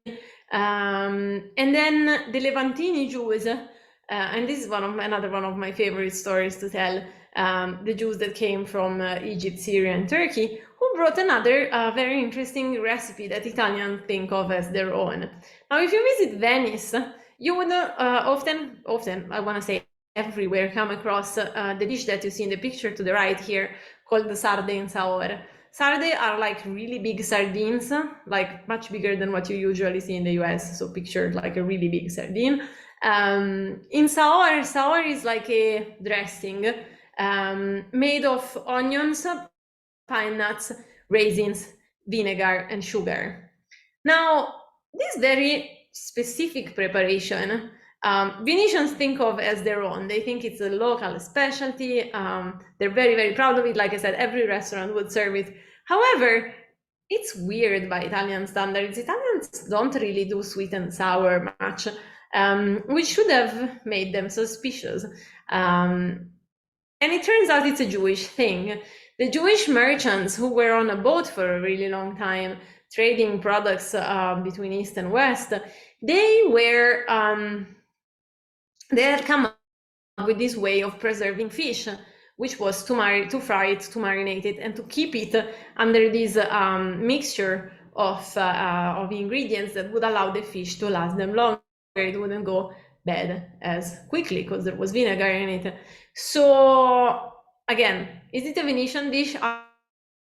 And then the Levantini Jews, and this is another one of my favorite stories to tell, the Jews that came from Egypt, Syria, and Turkey, who brought another very interesting recipe that Italians think of as their own. Now, if you visit Venice, you would often, I want to say everywhere, come across the dish that you see in the picture to the right here, called the sarde in saor. Sarde are like really big sardines, like much bigger than what you usually see in the US. So picture like a really big sardine. In saor is like a dressing made of onions, pine nuts, raisins, vinegar, and sugar. Now, this very specific preparation, Venetians think of as their own. They think it's a local specialty. They're very, very proud of it. Like I said, every restaurant would serve it. However, it's weird by Italian standards. Italians don't really do sweet and sour much, which should have made them suspicious. And it turns out it's a Jewish thing. The Jewish merchants who were on a boat for a really long time, trading products between East and West, they had come up with this way of preserving fish, which was to fry it, to marinate it, and to keep it under this mixture of ingredients that would allow the fish to last them longer. It wouldn't go bad as quickly because there was vinegar in it. So again, is it a Venetian dish?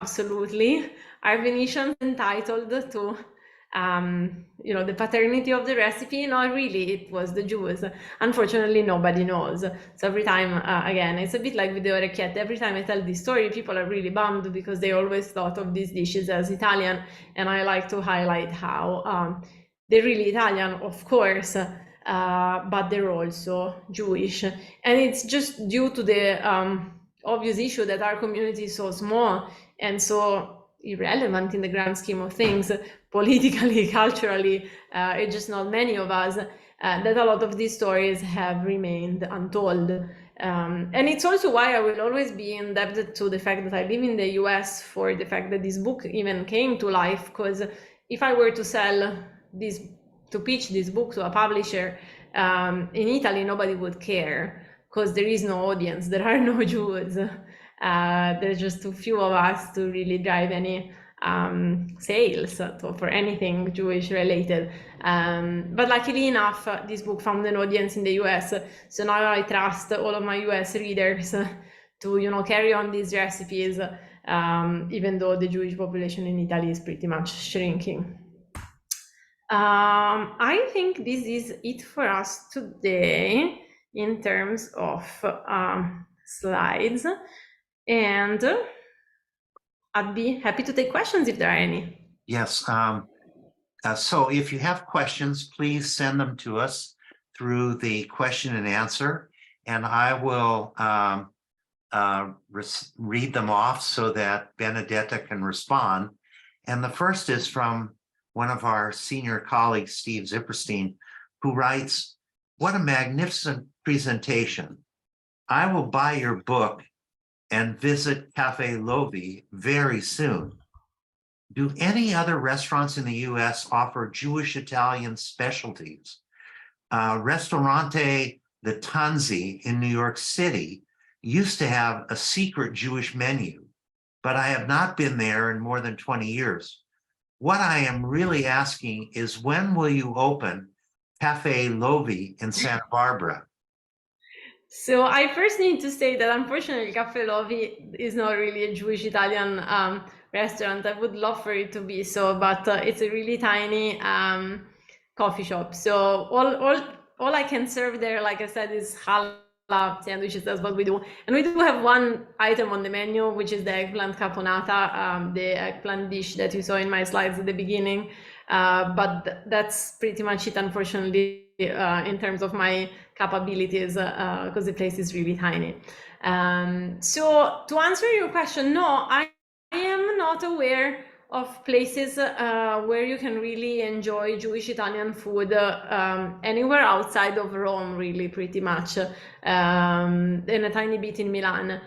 Absolutely. Are Venetians entitled to the paternity of the recipe? Not really, it was the Jews. Unfortunately, nobody knows. So every time, again, it's a bit like with the orecchiette. Every time I tell this story, people are really bummed because they always thought of these dishes as Italian. And I like to highlight how they're really Italian, of course, but they're also Jewish. And it's just due to the obvious issue that our community is so small and so irrelevant in the grand scheme of things, politically, culturally, it's just not many of us. that a lot of these stories have remained untold. And it's also why I will always be indebted to the fact that I live in the US for the fact that this book even came to life, because if I were to sell this, to pitch this book to a publisher in Italy, nobody would care, because there is no audience, there are no Jews. There's just too few of us to really drive any sales for anything Jewish related. But luckily enough, this book found an audience in the US. So now I trust all of my US readers to, carry on these recipes, even though the Jewish population in Italy is pretty much shrinking. I think this is it for us today in terms of slides, and I'd be happy to take questions if there are any. Yes. So if you have questions, please send them to us through the question and answer, and I will read them off so that Benedetta can respond. And the first is from one of our senior colleagues, Steve Zipperstein, who writes, "What a magnificent presentation. I will buy your book and visit Cafe Lovi very soon. Do any other restaurants in the US offer Jewish Italian specialties? Restaurante the Tanzi in New York City used to have a secret Jewish menu, but I have not been there in more than 20 years. What I am really asking is, when will you open Cafe Lovi in Santa Barbara?" So I first need to say that unfortunately Cafe Lovi is not really a Jewish Italian restaurant. I would love for it to be so, but it's a really tiny coffee shop. So all I can serve there, like I said, is challah sandwiches. That's what we do. And we do have one item on the menu, which is the eggplant caponata, the eggplant dish that you saw in my slides at the beginning. But that's pretty much it, unfortunately, in terms of my capabilities, because the place is really tiny. So to answer your question, no, I am not aware of places where you can really enjoy Jewish Italian food anywhere outside of Rome, really, pretty much, and a tiny bit in Milan.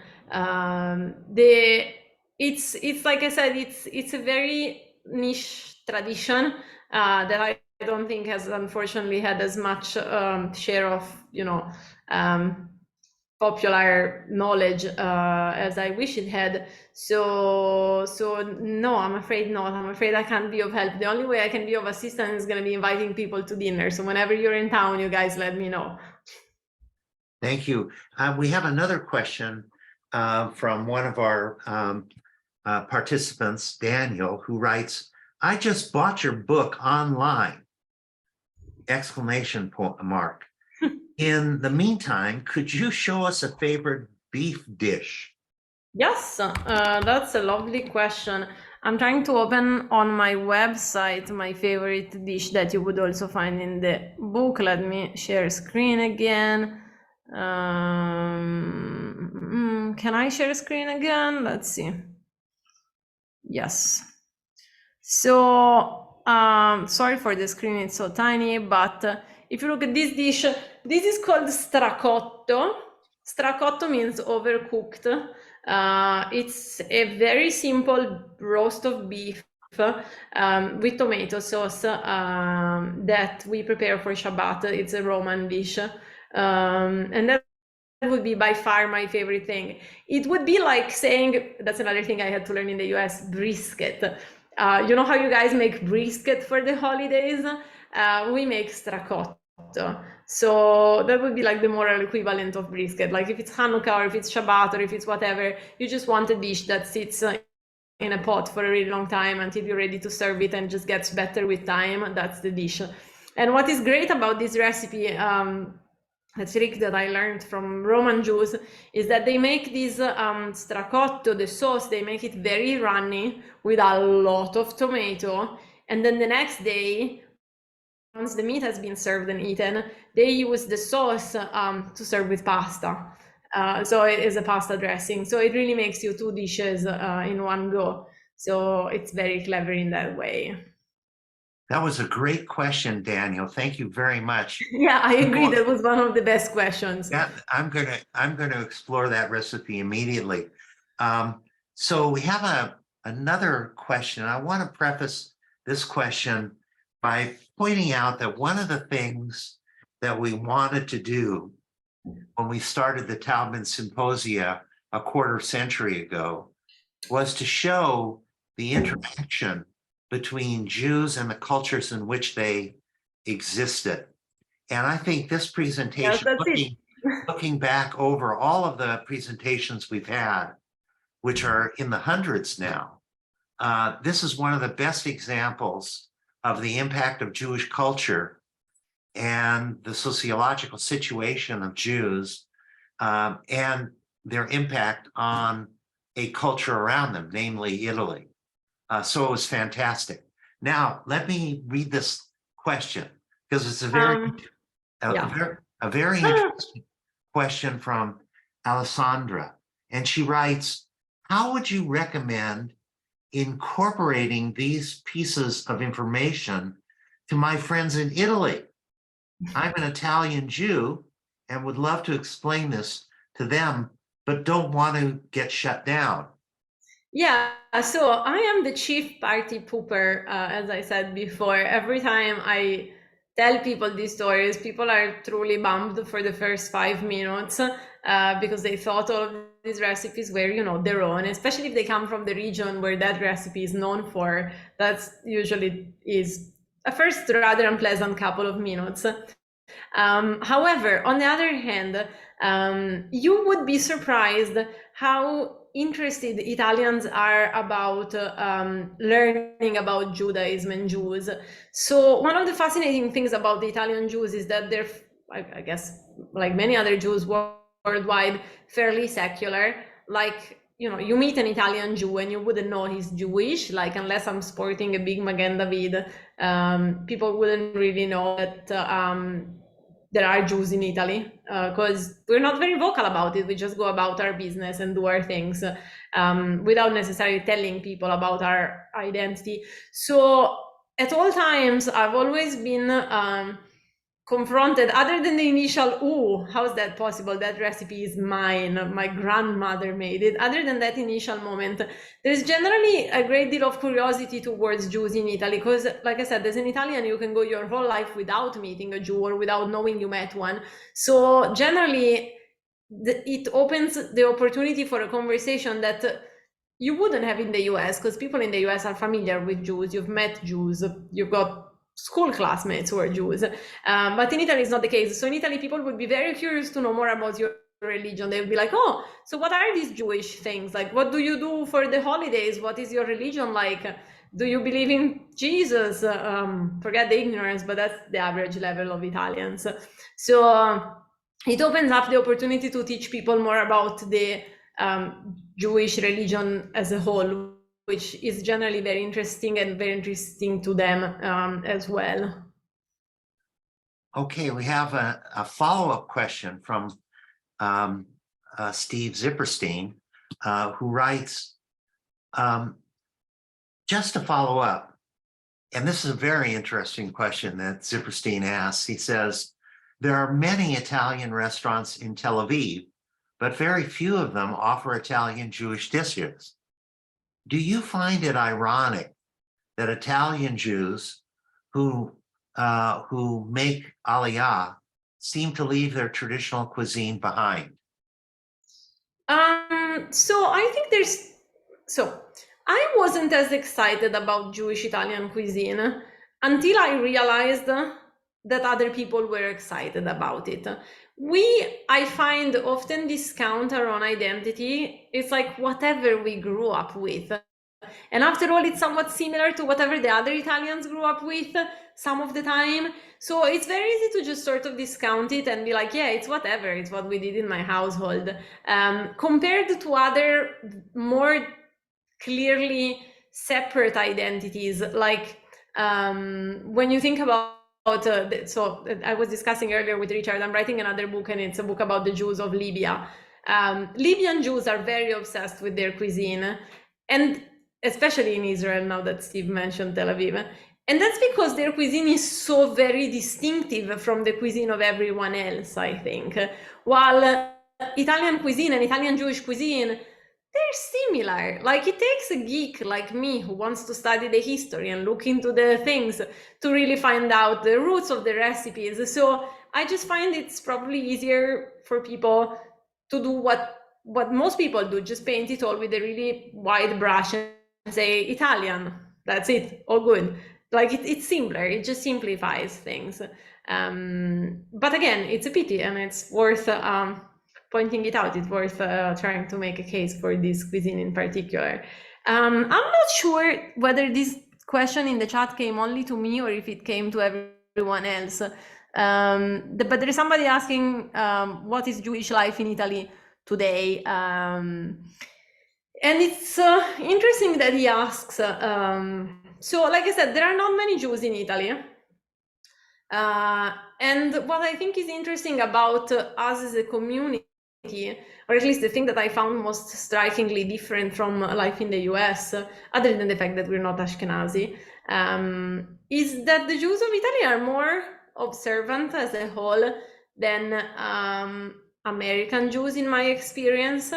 It's like I said, it's a very niche tradition that I don't think has unfortunately had as much share of popular knowledge as I wish it had. So no, I'm afraid not. I'm afraid I can't be of help. The only way I can be of assistance is going to be inviting people to dinner. So whenever you're in town, you guys let me know. Thank you. We have another question from one of our participants, Daniel, who writes, "I just bought your book online!" Exclamation mark. In the meantime, could you show us a favorite beef dish? Yes, that's a lovely question. I'm trying to open on my website my favorite dish that you would also find in the book. Let me share screen again. Can I share screen again? Let's see. Yes. So, sorry for the screen, it's so tiny, but if you look at this dish, this is called stracotto. Stracotto means overcooked. It's a very simple roast of beef with tomato sauce that we prepare for Shabbat. It's a Roman dish. And that would be by far my favorite thing. It would be like saying, that's another thing I had to learn in the US, brisket. You know how you guys make brisket for the holidays? We make stracotto. So that would be like the moral equivalent of brisket. Like if it's Hanukkah or if it's Shabbat or if it's whatever, you just want a dish that sits in a pot for a really long time until you're ready to serve it and just gets better with time. That's the dish. And what is great about this recipe, a trick that I learned from Roman Jews, is that they make this stracotto, the sauce, they make it very runny with a lot of tomato. And then the next day, once the meat has been served and eaten, they use the sauce to serve with pasta. So it is a pasta dressing. So it really makes you two dishes in one go. So it's very clever in that way. That was a great question, Daniel. Thank you very much. Yeah, I agree. That was one of the best questions. Yeah, I'm gonna explore that recipe immediately. So we have another question. I want to preface this question by pointing out that one of the things that we wanted to do when we started the Taubman Symposia a quarter century ago was to show the interaction between Jews and the cultures in which they existed. And I think this Yes, presentation, that's it. looking back over all of the presentations we've had, which are in the hundreds now, this is one of the best examples of the impact of Jewish culture and the sociological situation of Jews, and their impact on a culture around them, namely Italy. So it was fantastic. Now, let me read this question because it's a Yeah. very interesting question from Alessandra. And she writes, how would you recommend incorporating these pieces of information to my friends in Italy? I'm an Italian Jew and would love to explain this to them, but don't want to get shut down. Yeah, so I am the chief party pooper, as I said before. Every time I tell people these stories, people are truly bummed for the first 5 minutes because they thought all of these recipes were, their own, especially if they come from the region where that recipe is known for. That's usually is a first rather unpleasant couple of minutes. However, on the other hand, you would be surprised how interested Italians are about learning about Judaism and Jews. So one of the fascinating things about the Italian Jews is that they're, I guess, like many other Jews worldwide, fairly secular. Like, you meet an Italian Jew and you wouldn't know he's Jewish, like unless I'm sporting a big Magen David, people wouldn't really know that there are Jews in Italy because we're not very vocal about it. We just go about our business and do our things without necessarily telling people about our identity. So at all times, I've always been confronted, other than the initial, "Oh, how's that possible? That recipe is mine. My grandmother made it." Other than that initial moment, there's generally a great deal of curiosity towards Jews in Italy because, like I said, as an Italian, you can go your whole life without meeting a Jew or without knowing you met one. So generally, it opens the opportunity for a conversation that you wouldn't have in the US because people in the US are familiar with Jews. You've met Jews. You've got school classmates who are Jews. But in Italy, it's not the case. So in Italy, people would be very curious to know more about your religion. They would be like, "Oh, so what are these Jewish things? Like, what do you do for the holidays? What is your religion like? Do you believe in Jesus?" Forget the ignorance, but that's the average level of Italians. So it opens up the opportunity to teach people more about the Jewish religion as a whole, which is generally very interesting and very interesting to them as well. Okay, we have a follow-up question from Steve Zipperstein, who writes, just to follow up, and this is a very interesting question that Zipperstein asks. He says, there are many Italian restaurants in Tel Aviv, but very few of them offer Italian Jewish dishes. Do you find it ironic that Italian Jews who make Aliyah seem to leave their traditional cuisine behind? So I think I wasn't as excited about Jewish Italian cuisine until I realized that other people were excited about it. I find, often discount our own identity. It's like whatever we grew up with. And after all, it's somewhat similar to whatever the other Italians grew up with some of the time. So it's very easy to just sort of discount it and be like, yeah, it's whatever. It's what we did in my household. Compared to other more clearly separate identities, like when you think about so I was discussing earlier with Richard, I'm writing another book, and it's a book about the Jews of Libya. Libyan Jews are very obsessed with their cuisine, and especially in Israel, now that Steve mentioned Tel Aviv. And that's because their cuisine is so very distinctive from the cuisine of everyone else, I think. While Italian cuisine and Italian Jewish cuisine, they're similar. Like, it takes a geek like me who wants to study the history and look into the things to really find out the roots of the recipes. So I just find it's probably easier for people to do what most people do, just paint it all with a really wide brush and say Italian. That's it, all good. Like, it's simpler, it just simplifies things. But again, it's a pity, and it's worth pointing it out. It's worth trying to make a case for this cuisine in particular. I'm not sure whether this question in the chat came only to me or if it came to everyone else. But there is somebody asking what is Jewish life in Italy today. And it's interesting that he asks. So, like I said, there are not many Jews in Italy. And what I think is interesting about us as a community, or at least the thing that I found most strikingly different from life in the US, other than the fact that we're not Ashkenazi, is that the Jews of Italy are more observant as a whole than American Jews, in my experience,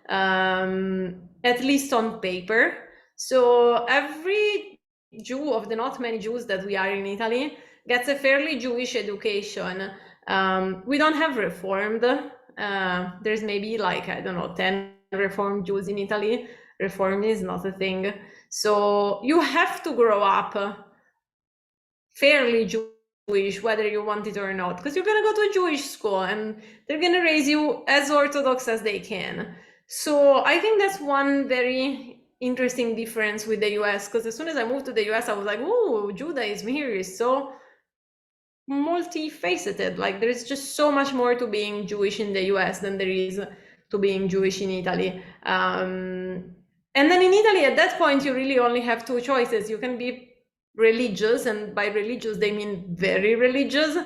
at least on paper. So every Jew of the not many Jews that we are in Italy gets a fairly Jewish education. We don't have Reformed. There's maybe, like, I don't know, 10 Reformed Jews in Italy. Reform is not a thing. So you have to grow up fairly Jewish, whether you want it or not, because you're going to go to a Jewish school and they're going to raise you as Orthodox as they can. So I think that's one very interesting difference with the US, because as soon as I moved to the US, I was like, oh, Judaism here is so multifaceted. Like, there's just so much more to being Jewish in the US than there is to being Jewish in Italy. And then in Italy, at that point, you really only have two choices. You can be religious, and by religious, they mean very religious,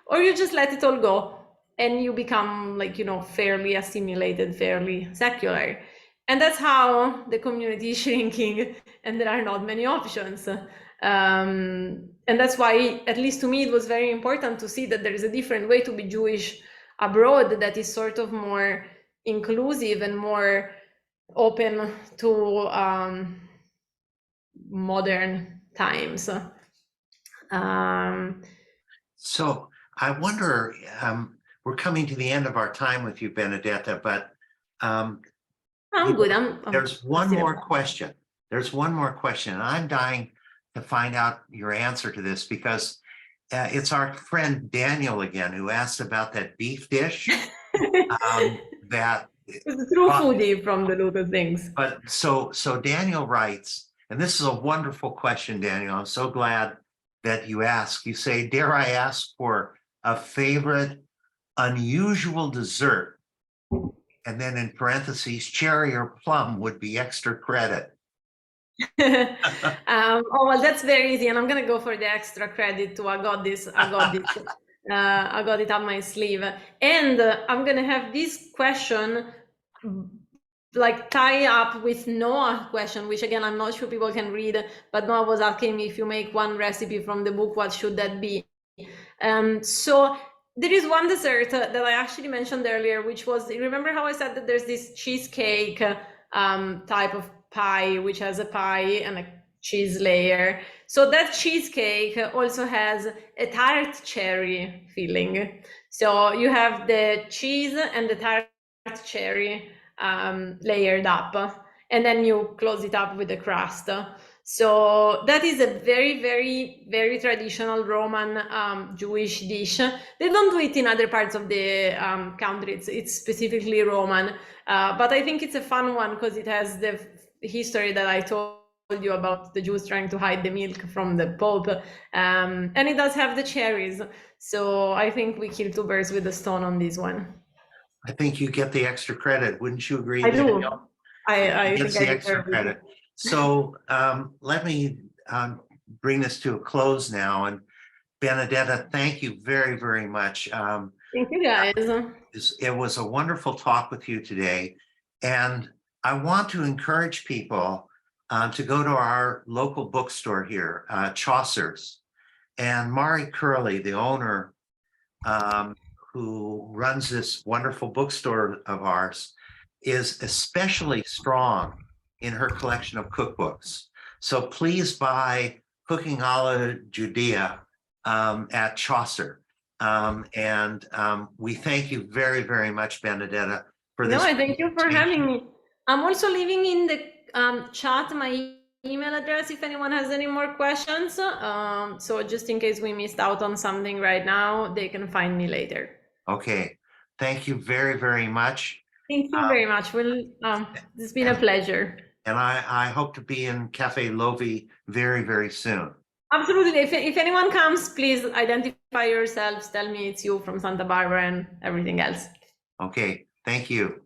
or you just let it all go and you become, like, you know, fairly assimilated, fairly secular. And that's how the community is shrinking, and there are not many options. And that's why, at least to me, it was very important to see that there is a different way to be Jewish abroad that is sort of more inclusive and more open to modern times. So I wonder, we're coming to the end of our time with you, Benedetta, but I'm good. there's one more question. There's one more question, and I'm dying to find out your answer to this, because it's our friend Daniel again who asked about that beef dish. That it's a true foodie from the look of things. But so Daniel writes, and this is a wonderful question, Daniel. I'm so glad that you asked. You say, dare I ask for a favorite unusual dessert? And then in parentheses, cherry or plum would be extra credit. Oh, well, that's very easy, and I'm gonna go for the extra credit too. I got this. I got it up my sleeve, and I'm gonna have this question like tie up with Noah's question, which again I'm not sure people can read, but Noah was asking me, if you make one recipe from the book, what should that be? So there is one dessert that I actually mentioned earlier, which was, remember how I said that there's this cheesecake type of pie, which has a pie and a cheese layer. So that cheesecake also has a tart cherry filling. So you have the cheese and the tart cherry layered up, and then you close it up with the crust. So that is a very, very, very traditional Roman Jewish dish. They don't do it in other parts of the country. It's specifically Roman, but I think it's a fun one because it has the history that I told you about the Jews trying to hide the milk from the Pope, and it does have the cherries. So I think we kill two birds with a stone on this one. I think you get the extra credit. Wouldn't you agree, I Daniel? do. I Gets think the I extra deserve it. credit. So let me bring this to a close now. And Benedetta, thank you very, very much. Thank you, guys. It was a wonderful talk with you today. And I want to encourage people to go to our local bookstore here, Chaucer's. And Mari Curley, the owner, who runs this wonderful bookstore of ours, is especially strong in her collection of cookbooks. So please buy Cooking Alla Giudia at Chaucer. We thank you very, very much, Benedetta, for this. No, I thank you for having me. I'm also leaving in the chat my email address if anyone has any more questions. So just in case we missed out on something right now, they can find me later. Okay. Thank you very, very much. Thank you very much. It's been a pleasure. And I hope to be in Cafe Lovi very, very soon. Absolutely. If anyone comes, please identify yourselves. Tell me it's you from Santa Barbara and everything else. Okay. Thank you.